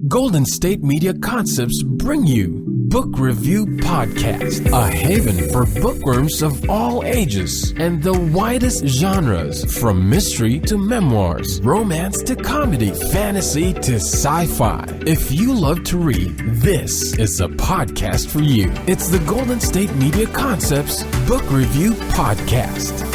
Golden State Media Concepts bring you Book Review Podcast, a haven for bookworms of all ages and the widest genres, from mystery to memoirs, romance to comedy, fantasy to sci-fi. If you love to read, this is a podcast for you. It's the Golden State Media Concepts Book Review Podcast.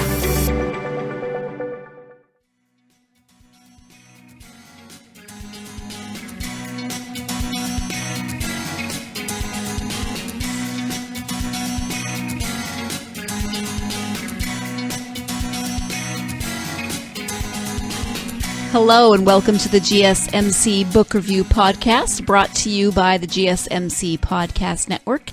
Hello and welcome to the GSMC Book Review Podcast, brought to you by the GSMC Podcast Network.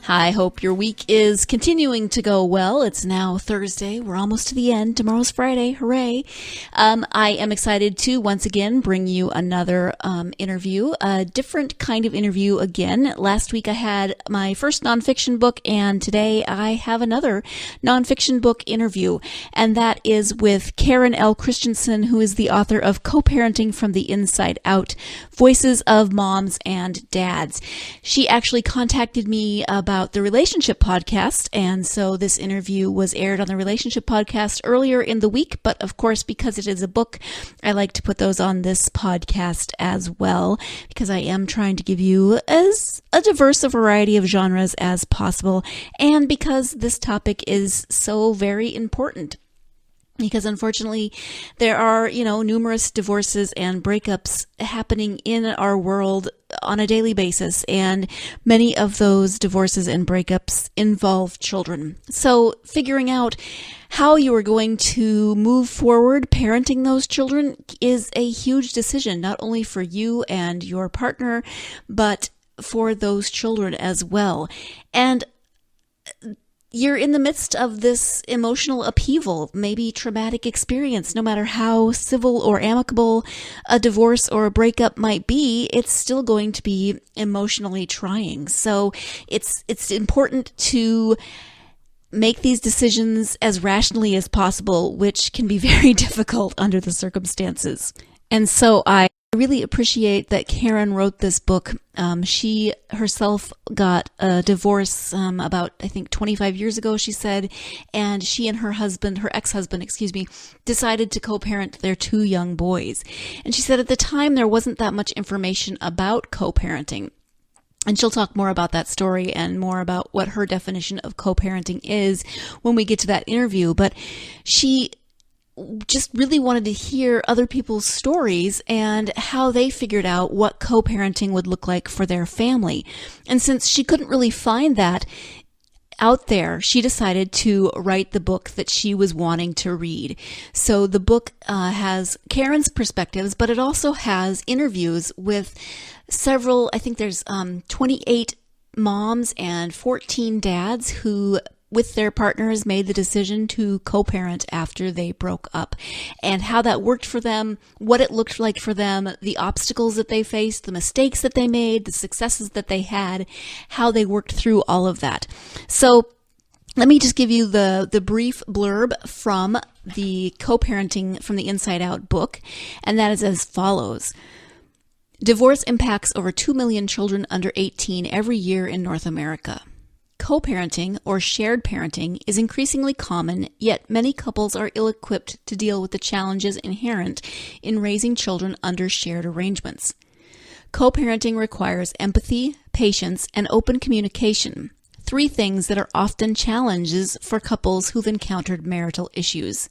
I hope your week is continuing to go well. It's now Thursday. We're almost to the end. Tomorrow's Friday. Hooray. I am excited to once again bring you another interview, a different kind of interview again. Last week I had my first nonfiction book, and today I have another nonfiction book interview, and that is with Karen L. Kristjanson, who is the author of Co-Parenting from the Inside Out, Voices of Moms and Dads. She actually contacted me about the Relationship Podcast, and so this interview was aired on the Relationship Podcast earlier in the week, but of course, because it is a book, I like to put those on this podcast as well, because I am trying to give you as a diverse a variety of genres as possible, and because this topic is so very important. Because unfortunately, there are, numerous divorces and breakups happening in our world on a daily basis, and many of those divorces and breakups involve children. So figuring out how you are going to move forward parenting those children is a huge decision, not only for you and your partner, but for those children as well. And you're in the midst of this emotional upheaval, maybe traumatic experience. No matter how civil or amicable a divorce or a breakup might be, it's still going to be emotionally trying. So it's important to make these decisions as rationally as possible, which can be very difficult under the circumstances. And so I really appreciate that Karen wrote this book. She herself got a divorce about, I think, 25 years ago, she said, and she and her ex-husband, decided to co-parent their two young boys. And she said at the time there wasn't that much information about co-parenting. And she'll talk more about that story and more about what her definition of co-parenting is when we get to that interview. But she just really wanted to hear other people's stories and how they figured out what co-parenting would look like for their family. And since she couldn't really find that out there, she decided to write the book that she was wanting to read. So the book has Karen's perspectives, but it also has interviews with several, I think there's 28 moms and 14 dads who with their partners made the decision to co-parent after they broke up, and how that worked for them, what it looked like for them, the obstacles that they faced, the mistakes that they made, the successes that they had, how they worked through all of that. So let me just give you the brief blurb from the Co-Parenting from the Inside Out book, and that is as follows. Divorce impacts over 2 million children under 18 every year in North America. Co-parenting, or shared parenting, is increasingly common, yet many couples are ill-equipped to deal with the challenges inherent in raising children under shared arrangements. Co-parenting requires empathy, patience, and open communication, 3 things that are often challenges for couples who've encountered marital issues.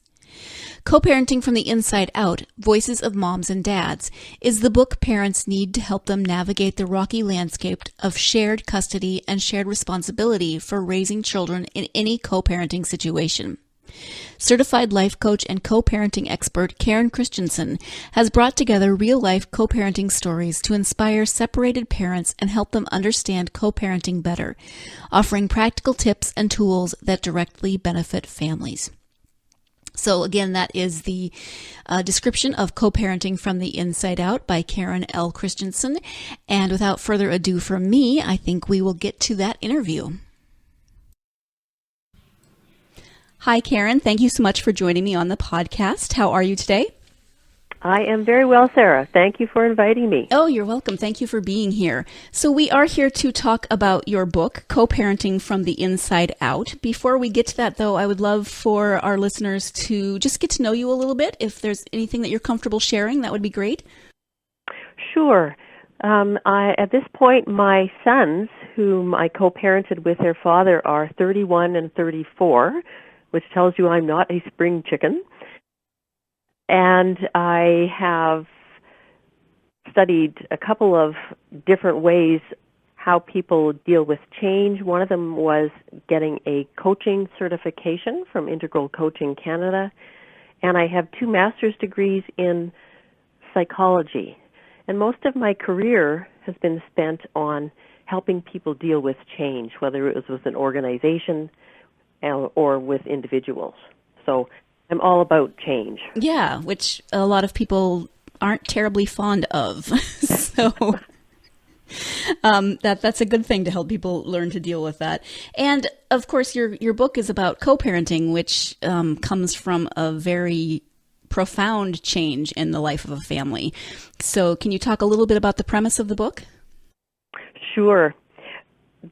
Co-Parenting from the Inside Out, Voices of Moms and Dads, is the book parents need to help them navigate the rocky landscape of shared custody and shared responsibility for raising children in any co-parenting situation. Certified life coach and co-parenting expert Karen Kristjanson has brought together real-life co-parenting stories to inspire separated parents and help them understand co-parenting better, offering practical tips and tools that directly benefit families. So again, that is the description of Co-Parenting from the Inside Out by Karen L. Kristjanson. And without further ado from me, I think we will get to that interview. Hi, Karen. Thank you so much for joining me on the podcast. How are you today? I am very well, Sarah. Thank you for inviting me. Oh, you're welcome. Thank you for being here. So we are here to talk about your book, Co-Parenting from the Inside Out. Before we get to that, though, I would love for our listeners to just get to know you a little bit. If there's anything that you're comfortable sharing, that would be great. Sure. At this point, my sons, whom I co-parented with their father, are 31 and 34, which tells you I'm not a spring chicken. And I have studied a couple of different ways how people deal with change. One of them was getting a coaching certification from Integral Coaching Canada. And I have 2 master's degrees in psychology. And most of my career has been spent on helping people deal with change, whether it was with an organization or with individuals. So I'm all about change. Yeah, which a lot of people aren't terribly fond of. So that's a good thing to help people learn to deal with that. And of course, your book is about co-parenting, which comes from a very profound change in the life of a family. So can you talk a little bit about the premise of the book? Sure.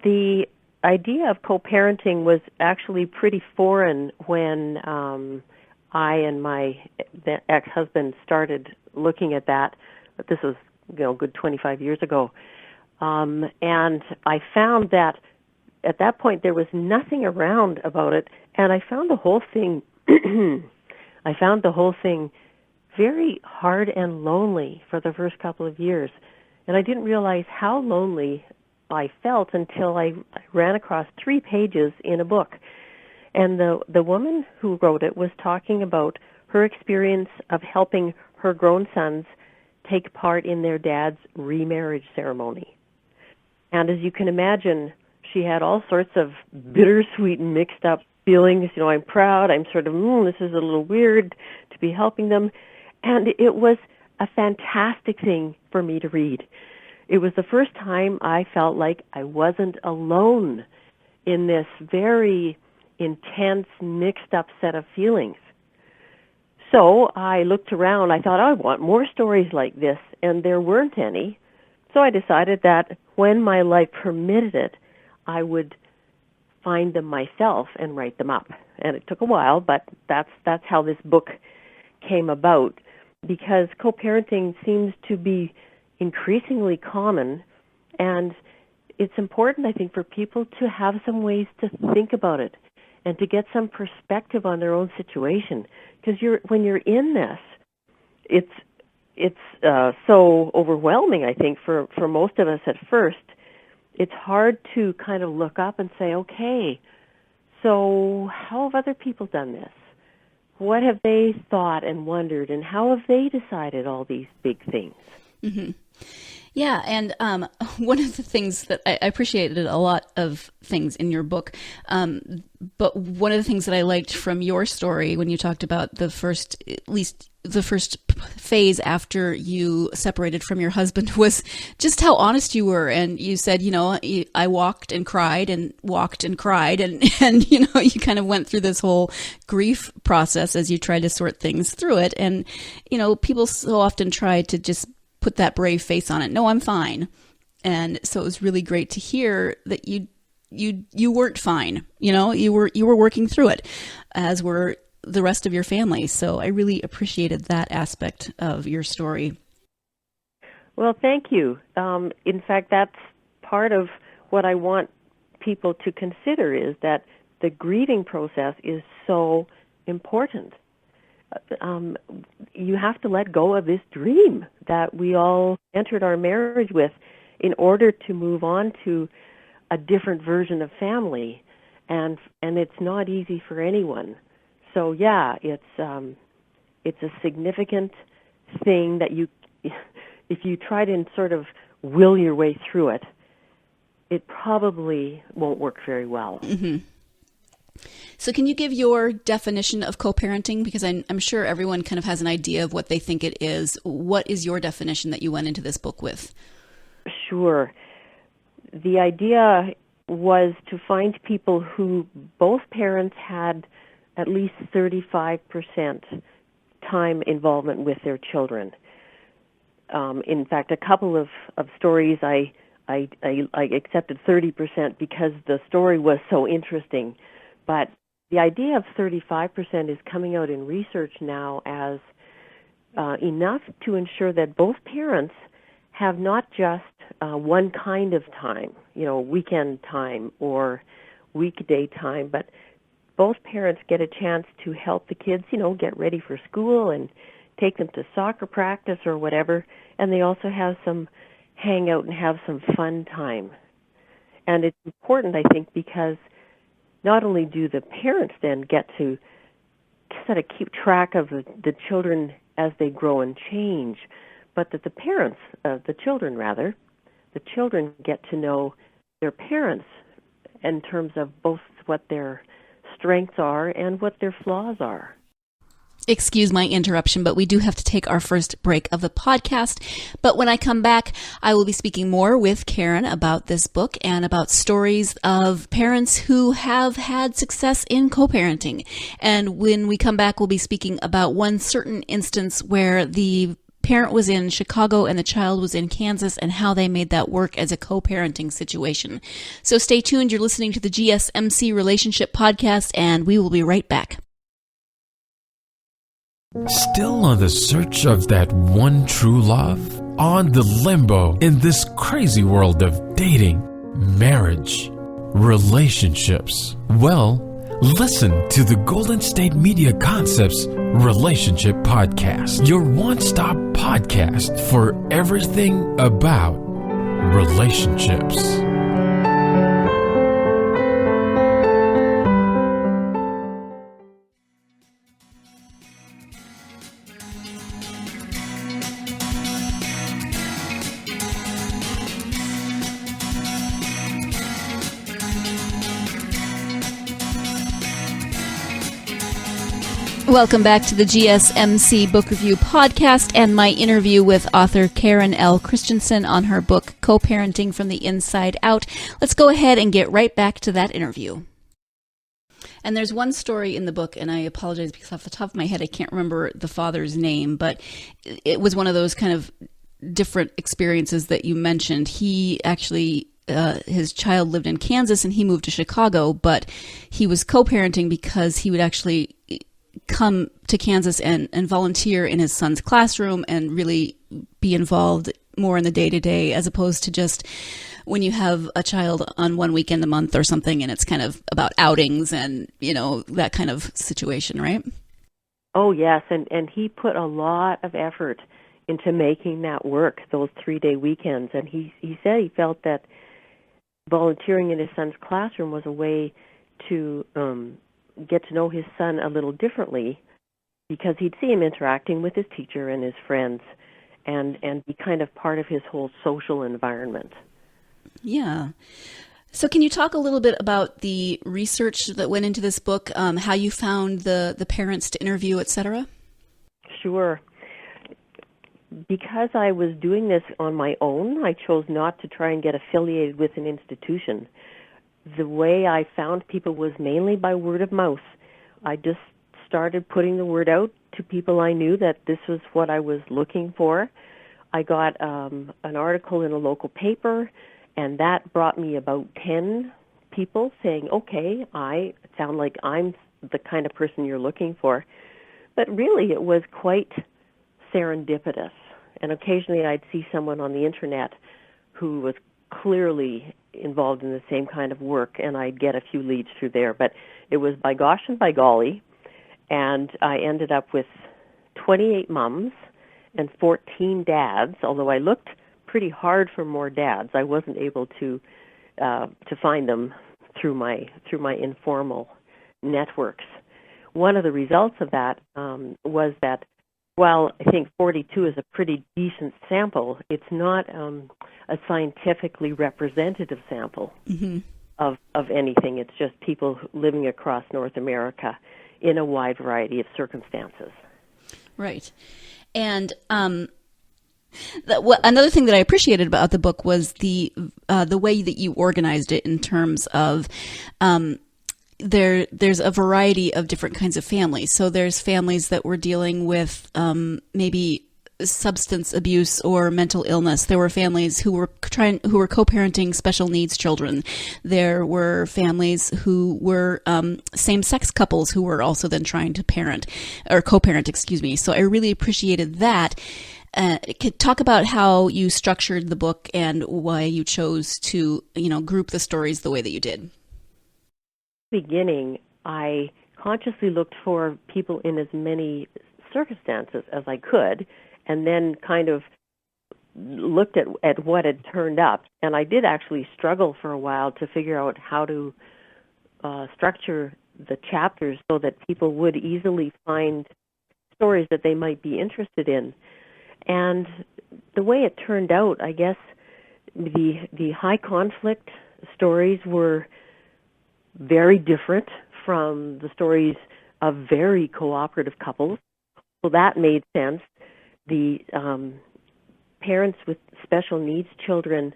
The idea of co-parenting was actually pretty foreign when I and my ex-husband started looking at that. This was, a good 25 years ago. And I found that at that point there was nothing around about it, and I found the whole thing very hard and lonely for the first couple of years. And I didn't realize how lonely I felt until I ran across 3 pages in a book. And the woman who wrote it was talking about her experience of helping her grown sons take part in their dad's remarriage ceremony. And as you can imagine, she had all sorts of bittersweet and mixed up feelings. I'm proud. I'm sort of, this is a little weird to be helping them. And it was a fantastic thing for me to read. It was the first time I felt like I wasn't alone in this very intense, mixed up set of feelings. So I looked around. I thought, I want more stories like this, and there weren't any. So I decided that when my life permitted it, I would find them myself and write them up. And it took a while, but that's how this book came about, because co-parenting seems to be increasingly common, and it's important, I think, for people to have some ways to think about it and to get some perspective on their own situation. Because when you're in this, it's so overwhelming, I think, for most of us at first. It's hard to kind of look up and say, okay, so how have other people done this? What have they thought and wondered, and how have they decided all these big things? Mm-hmm. Yeah, and one of the things that I appreciated a lot of things in your book, but one of the things that I liked from your story when you talked about the first phase after you separated from your husband was just how honest you were. And you said, I walked and cried and walked and cried. And you kind of went through this whole grief process as you tried to sort things through it. And, people so often try to just put that brave face on it. No, I'm fine. And so it was really great to hear that you weren't fine. You were working through it, as were the rest of your family. So I really appreciated that aspect of your story. Well, thank you. In fact, that's part of what I want people to consider, is that the grieving process is so important. You have to let go of this dream that we all entered our marriage with in order to move on to a different version of family, and it's not easy for anyone. So yeah, it's a significant thing that if you try to sort of will your way through it, it probably won't work very well. Mm-hmm. So can you give your definition of co-parenting? Because I'm sure everyone kind of has an idea of what they think it is. What is your definition that you went into this book with? Sure. The idea was to find people who both parents had at least 35% full-time involvement with their children. In fact, a couple of stories I accepted 30% because the story was so interesting. But the idea of 35% is coming out in research now as enough to ensure that both parents have not just one kind of time, weekend time or weekday time, but both parents get a chance to help the kids, get ready for school and take them to soccer practice or whatever, and they also have some hang out and have some fun time. And it's important, I think, because not only do the parents then get to sort of keep track of the children as they grow and change, but that the parents, the children get to know their parents in terms of both what their strengths are and what their flaws are. Excuse my interruption, but we do have to take our first break of the podcast. But when I come back, I will be speaking more with Karen about this book and about stories of parents who have had success in co-parenting. And when we come back, we'll be speaking about one certain instance where the parent was in Chicago and the child was in Kansas and how they made that work as a co-parenting situation. So stay tuned. You're listening to the GSMC Relationship Podcast, and we will be right back. Still on the search of that one true love? On the limbo in this crazy world of dating, marriage, relationships? Well, listen to the Golden State Media Concepts Relationship Podcast, your one-stop podcast for everything about relationships. Welcome back to the GSMC Book Review Podcast and my interview with author Karen L. Kristjanson on her book, Co-Parenting from the Inside Out. Let's go ahead and get right back to that interview. And there's one story in the book, and I apologize because off the top of my head I can't remember the father's name, but it was one of those kind of different experiences that you mentioned. He actually his child lived in Kansas and he moved to Chicago, but he was co-parenting because he would actually come to Kansas and volunteer in his son's classroom and really be involved more in the day-to-day, as opposed to just when you have a child on one weekend a month or something and it's kind of about outings and, that kind of situation, right? Oh, yes, and he put a lot of effort into making that work, those 3-day weekends. And he said he felt that volunteering in his son's classroom was a way to get to know his son a little differently, because he'd see him interacting with his teacher and his friends and be kind of part of his whole social environment. Yeah. So can you talk a little bit about the research that went into this book, how you found the parents to interview, et cetera? Sure. Because I was doing this on my own, I chose not to try and get affiliated with an institution. The way I found people was mainly by word of mouth. I just started putting the word out to people I knew that this was what I was looking for. I got an article in a local paper, and that brought me about 10 people saying, okay, I sound like I'm the kind of person you're looking for. But really it was quite serendipitous. And occasionally I'd see someone on the internet who was clearly involved in the same kind of work, and I'd get a few leads through there. But it was by gosh and by golly, and I ended up with 28 mums and 14 dads, although I looked pretty hard for more dads. I wasn't able to find them through my informal networks. One of the results of that was that while I think 42 is a pretty decent sample, it's not a scientifically representative sample of anything. It's just people living across North America in a wide variety of circumstances. Right. And another thing that I appreciated about the book was the way that you organized it in terms of there's a variety of different kinds of families. So there's families that were dealing with maybe substance abuse or mental illness. There were families who were co-parenting special needs children. There were families who were same-sex couples who were also then trying to parent or co-parent, excuse me. So I really appreciated that. Talk about how you structured the book and why you chose to, group the stories the way that you did. Beginning, I consciously looked for people in as many circumstances as I could, and then kind of looked at what had turned up. And I did actually struggle for a while to figure out how to structure the chapters so that people would easily find stories that they might be interested in. And the way it turned out, I guess, the high conflict stories were very different from the stories of very cooperative couples. So that made sense. The parents with special needs children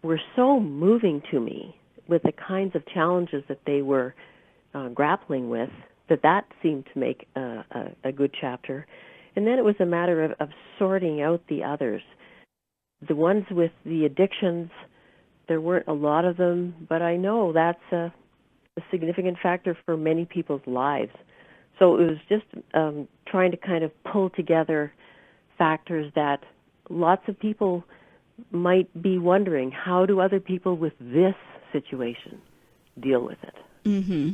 were so moving to me with the kinds of challenges that they were grappling with that seemed to make a good chapter. And then it was a matter of sorting out the others. The ones with the addictions, there weren't a lot of them, but I know that's a significant factor for many people's lives. So it was just trying to kind of pull together factors that lots of people might be wondering, how do other people with this situation deal with it? Mm-hmm.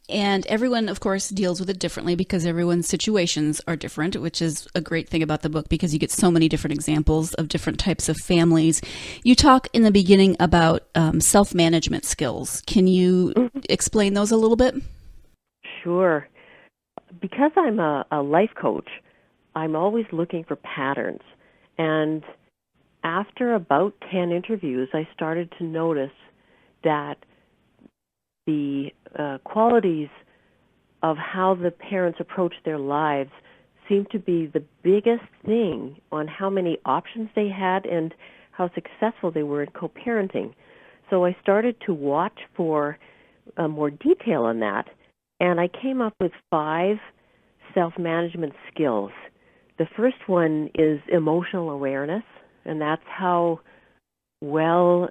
And everyone, of course, deals with it differently because everyone's situations are different, which is a great thing about the book because you get so many different examples of different types of families. You talk in the beginning about self-management skills. Can you explain those a little bit? Sure. Because I'm a life coach, I'm always looking for patterns. And after about 10 interviews, I started to notice that the qualities of how the parents approach their lives seemed to be the biggest thing on how many options they had and how successful they were in co-parenting. So I started to watch for more detail on that, and I came up with 5 self-management skills. The first one is emotional awareness, and that's how well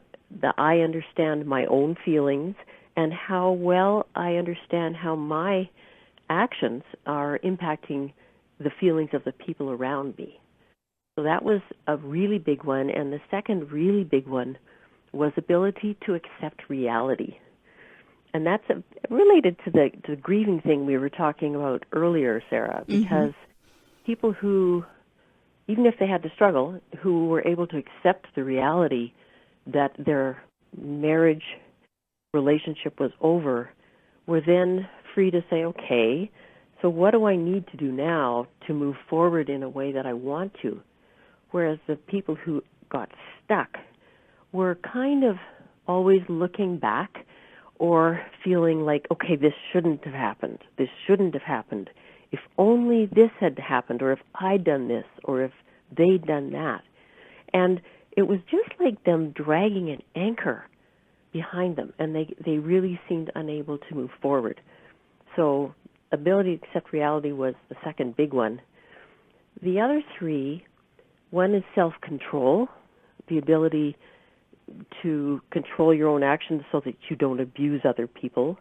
I understand my own feelings and how well I understand how my actions are impacting the feelings of the people around me. So that was a really big one. And the second really big one was ability to accept reality. And that's related to the grieving thing we were talking about earlier, Sarah, because people who, even if they had to struggle, who were able to accept the reality that their marriage relationship was over, were then free to say, okay, so what do I need to do now to move forward in a way that I want to? Whereas the people who got stuck were kind of always looking back or feeling like, okay, this shouldn't have happened. This shouldn't have happened. If only this had happened, or if I'd done this, or if they'd done that. And it was just like them dragging an anchor behind them, and they really seemed unable to move forward. So ability to accept reality was the second big one. The other 3, one is self-control, the ability to control your own actions so that you don't abuse other people.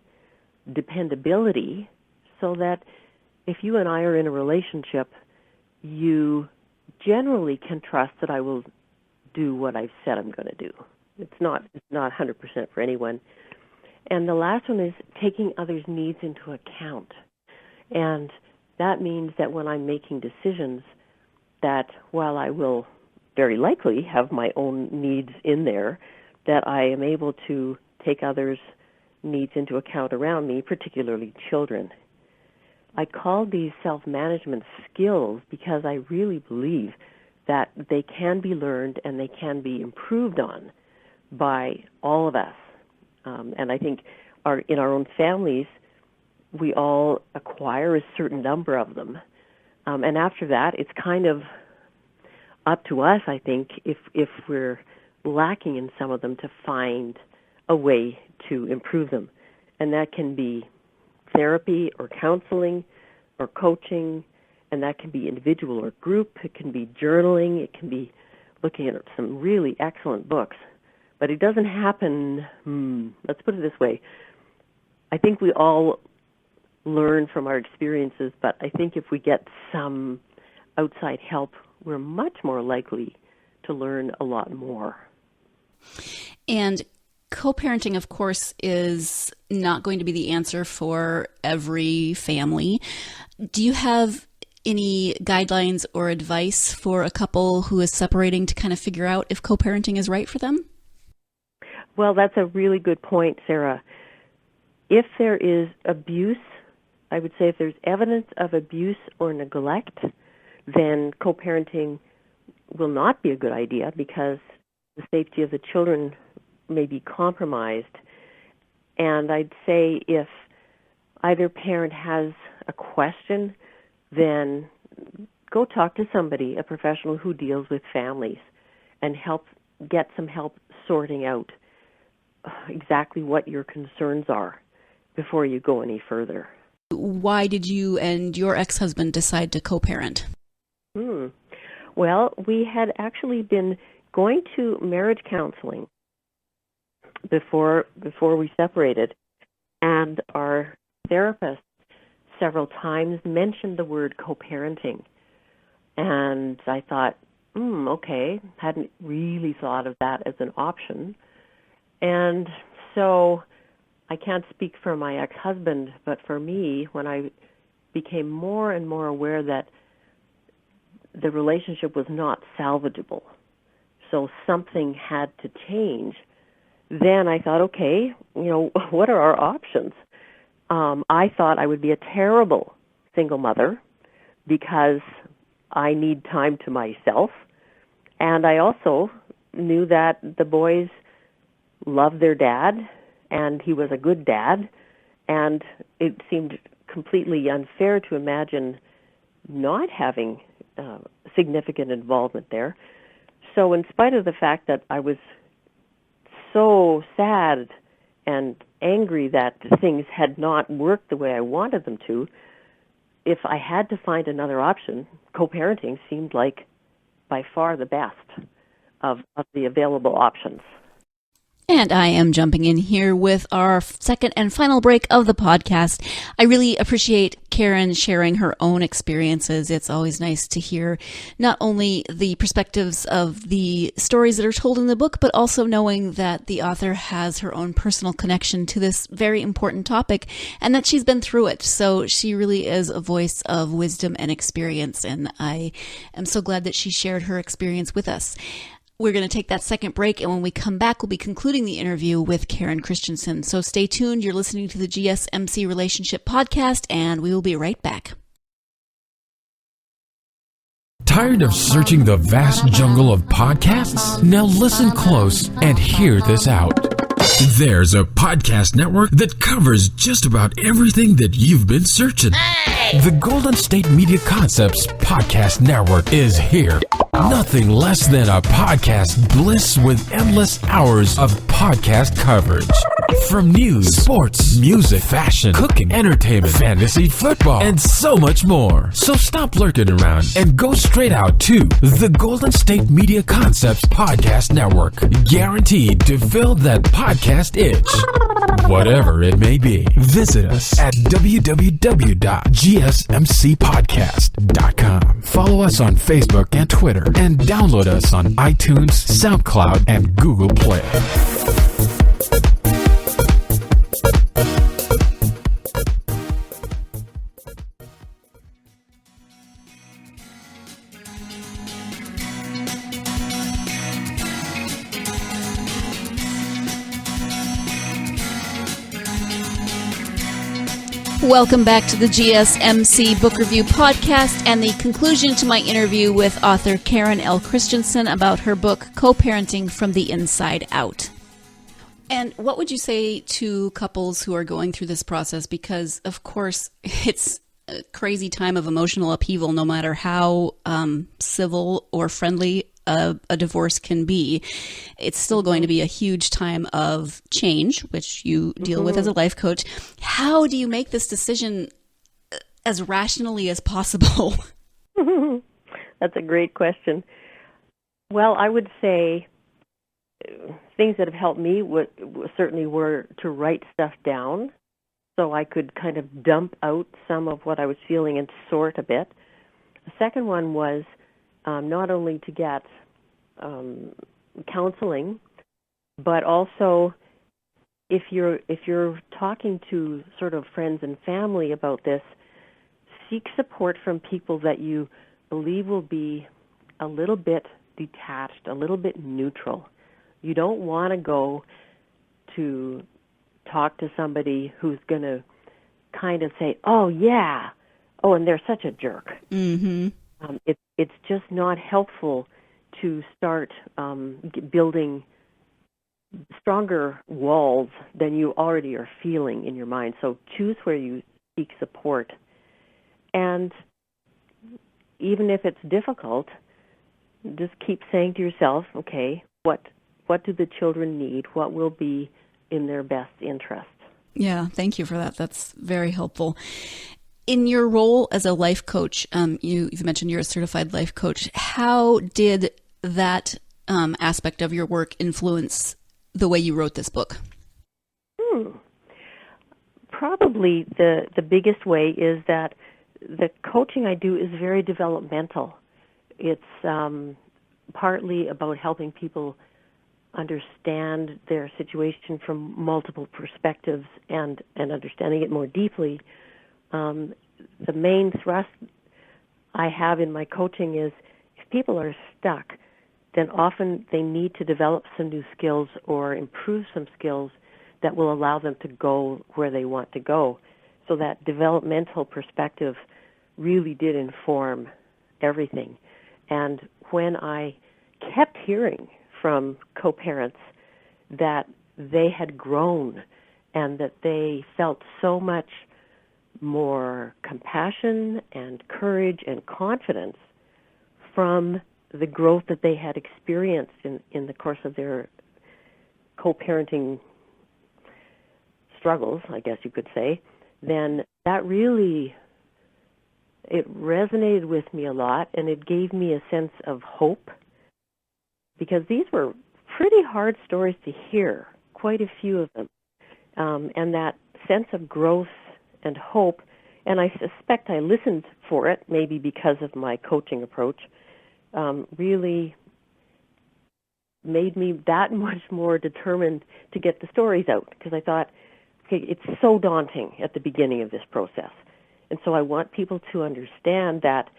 Dependability, so that if you and I are in a relationship, you generally can trust that I will do what I've said I'm going to do. It's not 100% for anyone. And the last one is taking others' needs into account. And that means that when I'm making decisions, that while I will very likely have my own needs in there, that I am able to take others' needs into account around me, particularly children. I call these self-management skills because I really believe that they can be learned and they can be improved on by all of us. And I think in our own families, we all acquire a certain number of them. And after that, it's kind of up to us, I think, if we're lacking in some of them, to find a way to improve them. And that can be therapy or counseling or coaching, and that can be individual or group. It can be journaling. It can be looking at some really excellent books. But it doesn't happen, let's put it this way. I think we all learn from our experiences, but I think if we get some outside help, we're much more likely to learn a lot more. And co-parenting, of course, is not going to be the answer for every family. Do you have any guidelines or advice for a couple who is separating to kind of figure out if co-parenting is right for them? Well, that's a really good point, Sarah. If there is abuse, I would say if there's evidence of abuse or neglect, then co-parenting will not be a good idea because the safety of the children may be compromised. And I'd say if either parent has a question, then go talk to somebody, a professional who deals with families, and get some help sorting out exactly what your concerns are before you go any further. Why did you and your ex-husband decide to co-parent? Well, we had actually been going to marriage counseling before we separated, and our therapist several times mentioned the word co-parenting. And I thought, okay, hadn't really thought of that as an option. And so I can't speak for my ex-husband, but for me, when I became more and more aware that the relationship was not salvageable, so something had to change, then I thought, okay, what are our options? I thought I would be a terrible single mother because I need time to myself. And I also knew that the boys loved their dad, and he was a good dad, and it seemed completely unfair to imagine not having significant involvement there. So in spite of the fact that I was so sad and angry that things had not worked the way I wanted them to, if I had to find another option, co-parenting seemed like by far the best of the available options. And I am jumping in here with our second and final break of the podcast. I really appreciate Karen sharing her own experiences. It's always nice to hear not only the perspectives of the stories that are told in the book, but also knowing that the author has her own personal connection to this very important topic and that she's been through it. So she really is a voice of wisdom and experience. And I am so glad that she shared her experience with us. We're going to take that second break, and when we come back, we'll be concluding the interview with Karen Kristjanson. So stay tuned. You're listening to the GSMC Relationship Podcast, and we will be right back. Tired of searching the vast jungle of podcasts? Now listen close and hear this out. There's a podcast network that covers just about everything that you've been searching. The Golden State Media Concepts Podcast Network is here. Nothing less than a podcast bliss with endless hours of podcast coverage. From news, sports, music, fashion, cooking, entertainment, fantasy, football, and so much more. So stop lurking around and go straight out to the Golden State Media Concepts Podcast Network. Guaranteed to fill that podcast itch. Whatever it may be. Visit us at www.gsmcpodcast.com. Follow us on Facebook and Twitter, and download us on iTunes, SoundCloud, and Google Play. Welcome back to the GSMC Book Review Podcast and the conclusion to my interview with author Karen L. Kristjanson about her book, Co-Parenting from the Inside Out. And what would you say to couples who are going through this process? Because, of course, it's a crazy time of emotional upheaval, no matter how civil or friendly a divorce can be, it's still going to be a huge time of change, which you deal with as a life coach. How do you make this decision as rationally as possible? That's a great question. Well, I would say things that have helped me certainly were to write stuff down so I could kind of dump out some of what I was feeling and sort a bit. The second one was not only to get counseling, but also if you're talking to sort of friends and family about this, seek support from people that you believe will be a little bit detached, a little bit neutral. You don't want to go to talk to somebody who's going to kind of say, "Oh yeah, oh, and they're such a jerk." Mm-hmm. It's just not helpful to start building stronger walls than you already are feeling in your mind. So choose where you seek support, and even if it's difficult, just keep saying to yourself, "Okay, what do the children need? What will be in their best interest?" Yeah, thank you for that. That's very helpful. In your role as a life coach, you've mentioned you're a certified life coach. How did that aspect of your work influence the way you wrote this book? Probably the biggest way is that the coaching I do is very developmental. It's partly about helping people understand their situation from multiple perspectives and understanding it more deeply. The main thrust I have in my coaching is if people are stuck, then often they need to develop some new skills or improve some skills that will allow them to go where they want to go. So that developmental perspective really did inform everything. And when I kept hearing from co-parents that they had grown and that they felt so much more compassion and courage and confidence from the growth that they had experienced in the course of their co-parenting struggles, I guess you could say, then that really, it resonated with me a lot, and it gave me a sense of hope, because these were pretty hard stories to hear, quite a few of them, and that sense of growth and hope, and I suspect I listened for it, maybe because of my coaching approach, really made me that much more determined to get the stories out, because I thought, okay, it's so daunting at the beginning of this process. And so I want people to understand that,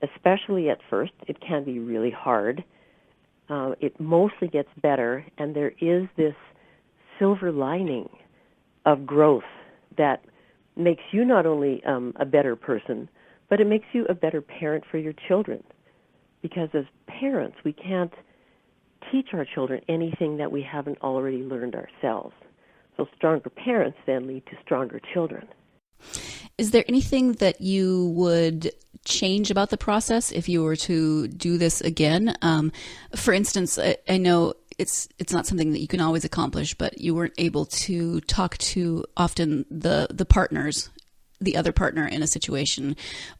especially at first, it can be really hard. It mostly gets better, and there is this silver lining of growth that makes you not only a better person, but it makes you a better parent for your children. Because as parents, we can't teach our children anything that we haven't already learned ourselves. So stronger parents then lead to stronger children. Is there anything that you would change about the process if you were to do this again? For instance, I know it's not something that you can always accomplish, but you weren't able to talk to often the partners, the other partner in a situation,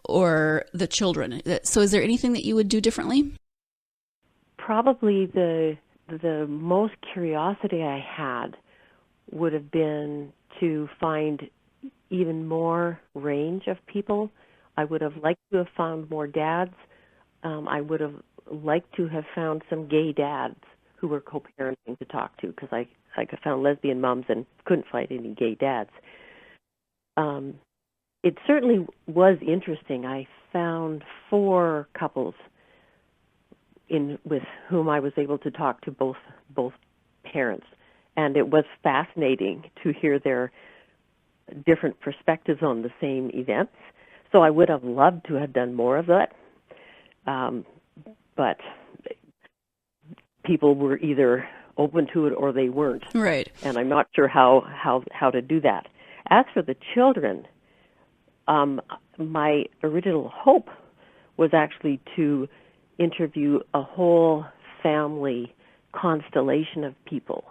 or the children. So is there anything that you would do differently? Probably the most curiosity I had would have been to find even more range of people. I would have liked to have found more dads. I would have liked to have found some gay dads who were co-parenting to talk to, because I found lesbian moms and couldn't find any gay dads. It certainly was interesting. I found 4 couples with whom I was able to talk to both parents, and it was fascinating to hear their different perspectives on the same events. So I would have loved to have done more of that, but people were either open to it or they weren't. Right. And I'm not sure how to do that. As for the children, my original hope was actually to interview a whole family constellation of people,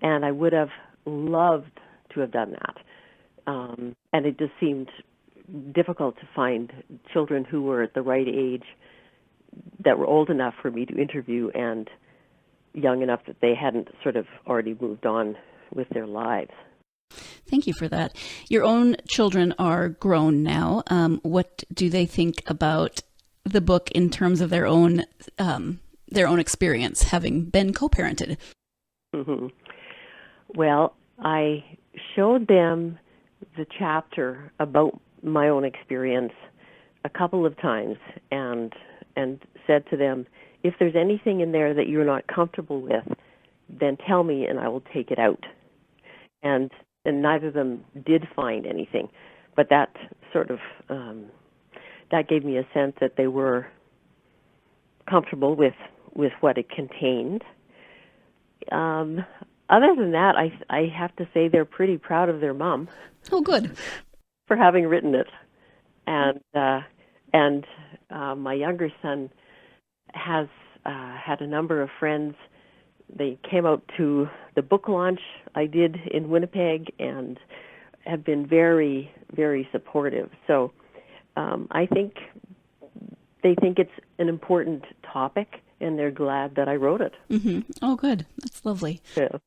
and I would have loved to have done that. And it just seemed difficult to find children who were at the right age, that were old enough for me to interview and young enough that they hadn't sort of already moved on with their lives. Thank you for that. Your own children are grown now. What do they think about the book in terms of their own experience, having been co-parented? Mm-hmm. Well, I showed them the chapter about my own experience a couple of times, and said to them, if there's anything in there that you're not comfortable with, then tell me and I will take it out. And neither of them did find anything, but that sort of that gave me a sense that they were comfortable with what it contained. Other than that, I have to say they're pretty proud of their mom. Oh, good. For having written it. And my younger son has had a number of friends. They came out to the book launch I did in Winnipeg and have been very, very supportive. So I think they think it's an important topic, and they're glad that I wrote it. Mm-hmm. Oh, good. That's lovely. Yeah.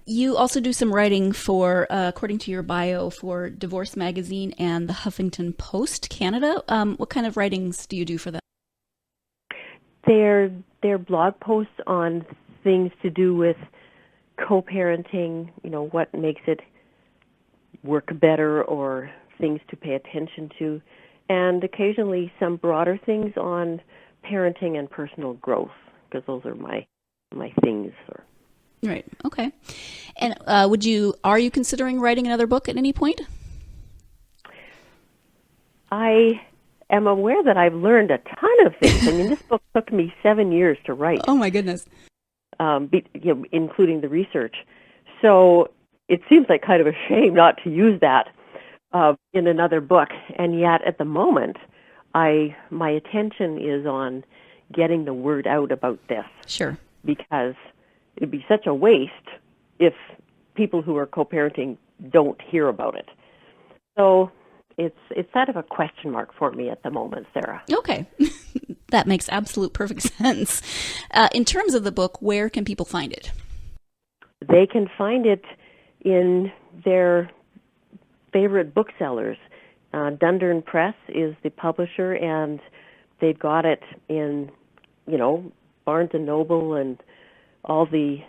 You also do some writing for, according to your bio, for Divorce Magazine and the Huffington Post Canada. What kind of writings do you do for them? They're blog posts on things to do with co-parenting, what makes it work better or things to pay attention to, and occasionally some broader things on parenting and personal growth, because those are my things. Right. Okay. And are you considering writing another book at any point? I am aware that I've learned a ton of things. I mean, this book took me 7 years to write. Oh my goodness. Including the research. So it seems like kind of a shame not to use that in another book. And yet at the moment, my attention is on getting the word out about this. Sure. Because it'd be such a waste if people who are co-parenting don't hear about it. So it's sort of a question mark for me at the moment, Sarah. Okay. That makes absolute perfect sense. In terms of the book, where can people find it? They can find it in their favorite booksellers. Dundurn Press is the publisher, and they've got it in, Barnes and Noble and all the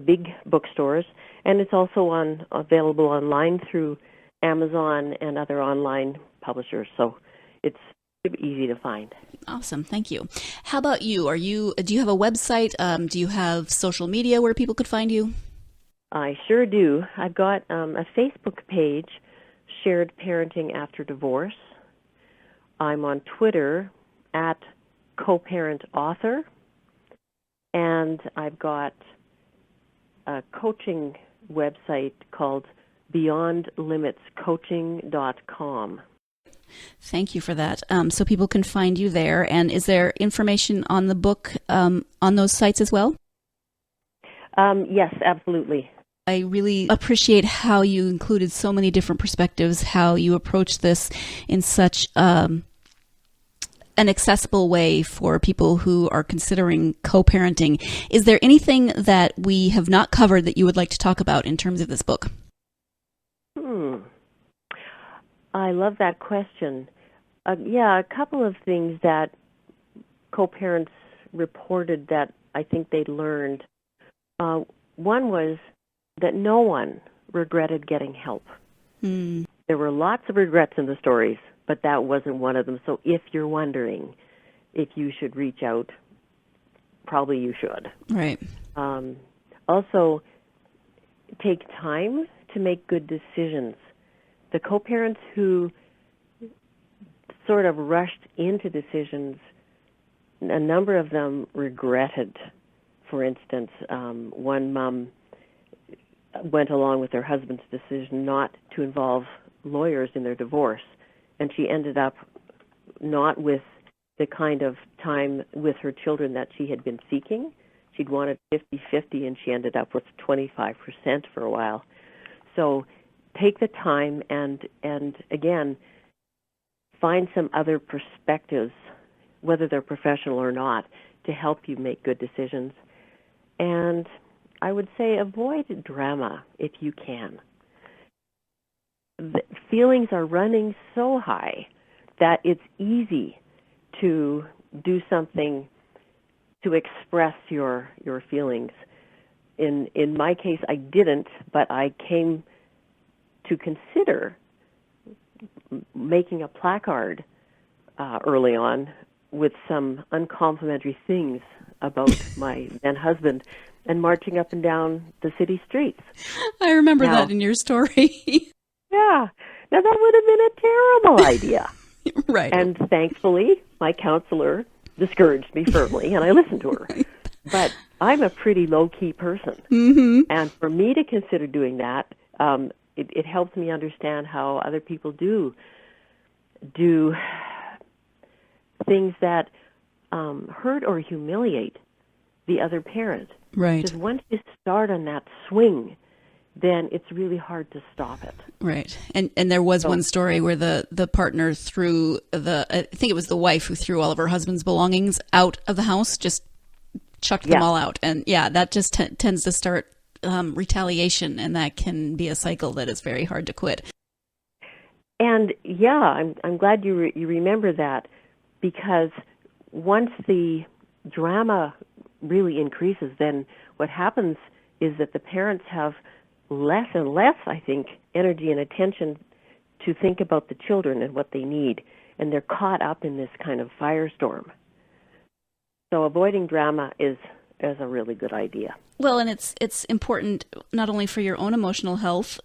big bookstores, and it's also available online through Amazon and other online publishers. So it's easy to find. Awesome, thank you. How about you? Do you have a website? Do you have social media where people could find you? I sure do. I've got a Facebook page, Shared Parenting After Divorce. I'm on Twitter at Co-Parent Author. And I've got a coaching website called BeyondLimitsCoaching.com. Thank you for that. So people can find you there. And is there information on the book on those sites as well? Yes, absolutely. I really appreciate how you included so many different perspectives, how you approach this in such an accessible way for people who are considering co-parenting. Is there anything that we have not covered that you would like to talk about in terms of this book? I love that question. A couple of things that co-parents reported that I think they learned. One was that no one regretted getting help. There were lots of regrets in the stories, but that wasn't one of them. So if you're wondering if you should reach out, probably you should. Right. Also, take time to make good decisions. The co-parents who sort of rushed into decisions, a number of them regretted. For instance, one mom went along with her husband's decision not to involve lawyers in their divorce, and she ended up not with the kind of time with her children that she had been seeking. She'd wanted 50-50, and she ended up with 25% for a while. So take the time and again, find some other perspectives, whether they're professional or not, to help you make good decisions. And I would say avoid drama if you can. The feelings are running so high that it's easy to do something to express your feelings. In my case, I didn't, but I came to consider making a placard early on with some uncomplimentary things about my then husband and marching up and down the city streets. I remember that in your story. Yeah. Now, that would have been a terrible idea. Right. And thankfully, my counselor discouraged me firmly, and I listened to her. Right. But I'm a pretty low-key person. Mm-hmm. And for me to consider doing that, it helps me understand how other people do things that hurt or humiliate the other parent. Right. Because once you start on that swing, then it's really hard to stop it. Right. And there was one story where the partner threw I think it was the wife who threw all of her husband's belongings out of the house, just chucked them all out. And that just tends to start retaliation, and that can be a cycle that is very hard to quit. And I'm glad you remember that, because once the drama really increases, then what happens is that the parents have less and less, I think, energy and attention to think about the children and what they need, and they're caught up in this kind of firestorm. So avoiding drama is a really good idea. Well, and it's important not only for your own emotional health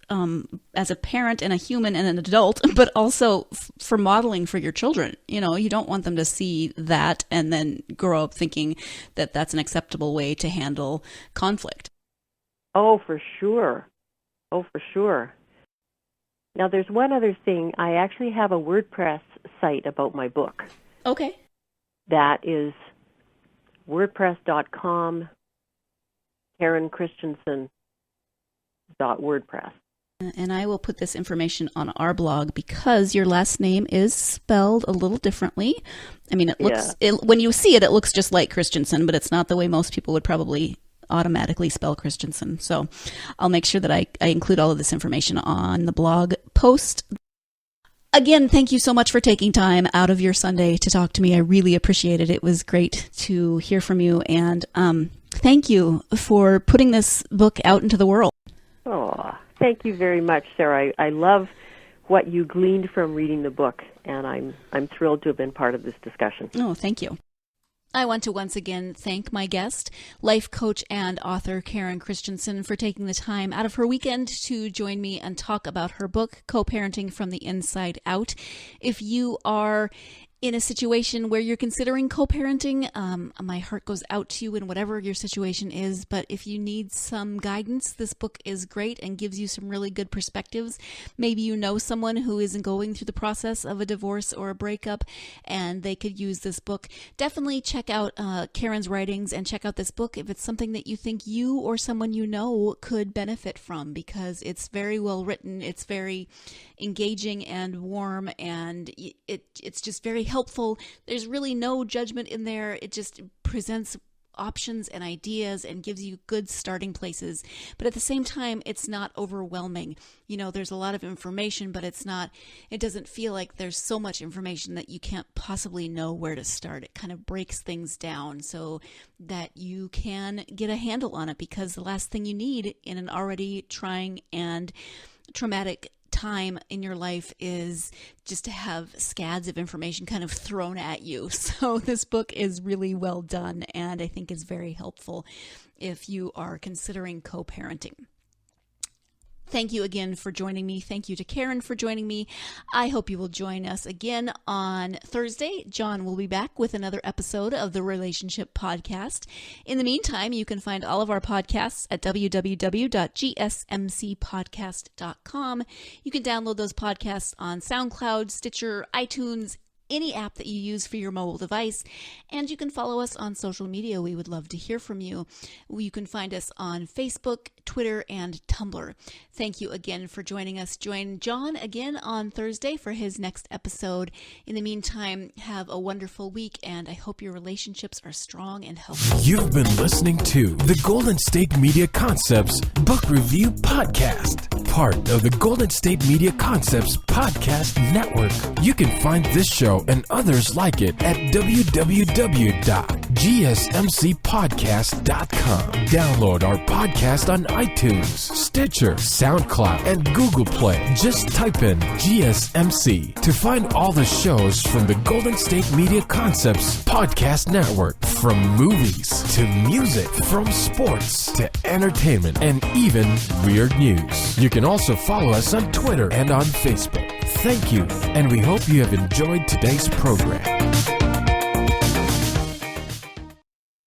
as a parent and a human and an adult, but also for modeling for your children. You don't want them to see that and then grow up thinking that that's an acceptable way to handle conflict. Oh, for sure. Now, there's one other thing. I actually have a WordPress site about my book. Okay. That is wordpress.com, KarenKristjanson.wordpress. And I will put this information on our blog because your last name is spelled a little differently. I mean, it looks when you see it, it looks just like Kristjanson, but it's not the way most people would probably automatically spell Kristjanson. So I'll make sure that I include all of this information on the blog post. Again, thank you so much for taking time out of your Sunday to talk to me. I really appreciate it. It was great to hear from you. And thank you for putting this book out into the world. Oh, thank you very much, Sarah. I love what you gleaned from reading the book, and I'm thrilled to have been part of this discussion. Oh, thank you. I want to once again thank my guest, life coach and author Karen Kristjanson, for taking the time out of her weekend to join me and talk about her book, Co-Parenting from the Inside Out. If you are in a situation where you're considering co-parenting, my heart goes out to you in whatever your situation is. But if you need some guidance, this book is great and gives you some really good perspectives. Maybe you know someone who isn't going through the process of a divorce or a breakup, and they could use this book. Definitely check out Karen's writings and check out this book if it's something that you think you or someone you know could benefit from, because it's very well written. It's very engaging and warm, and it's just very helpful. There's really no judgment in there. It just presents options and ideas and gives you good starting places. But at the same time, it's not overwhelming. There's a lot of information, but it doesn't feel like there's so much information that you can't possibly know where to start. It kind of breaks things down so that you can get a handle on it, because the last thing you need in an already trying and traumatic time in your life is just to have scads of information kind of thrown at you. So this book is really well done, and I think is very helpful if you are considering co-parenting. Thank you again for joining me. Thank you to Karen for joining me. I hope you will join us again on Thursday. John will be back with another episode of the Relationship Podcast. In the meantime, you can find all of our podcasts at www.gsmcpodcast.com. You can download those podcasts on SoundCloud, Stitcher, iTunes, any app that you use for your mobile device. And you can follow us on social media. We would love to hear from you. You can find us on Facebook, Twitter, and Tumblr. Thank you again for joining us. Join John again on Thursday for his next episode. In the meantime, have a wonderful week, and I hope your relationships are strong and healthy. You've been listening to the Golden State Media Concepts Book Review Podcast, part of the Golden State Media Concepts Podcast Network. You can find this show and others like it at www.gsmcpodcast.com. Download our podcast on iTunes, Stitcher, SoundCloud, and Google Play. Just type in GSMC to find all the shows from the Golden State Media Concepts Podcast Network. From movies to music, from sports to entertainment, and even weird news. You can also follow us on Twitter and on Facebook. Thank you, and we hope you have enjoyed today's program.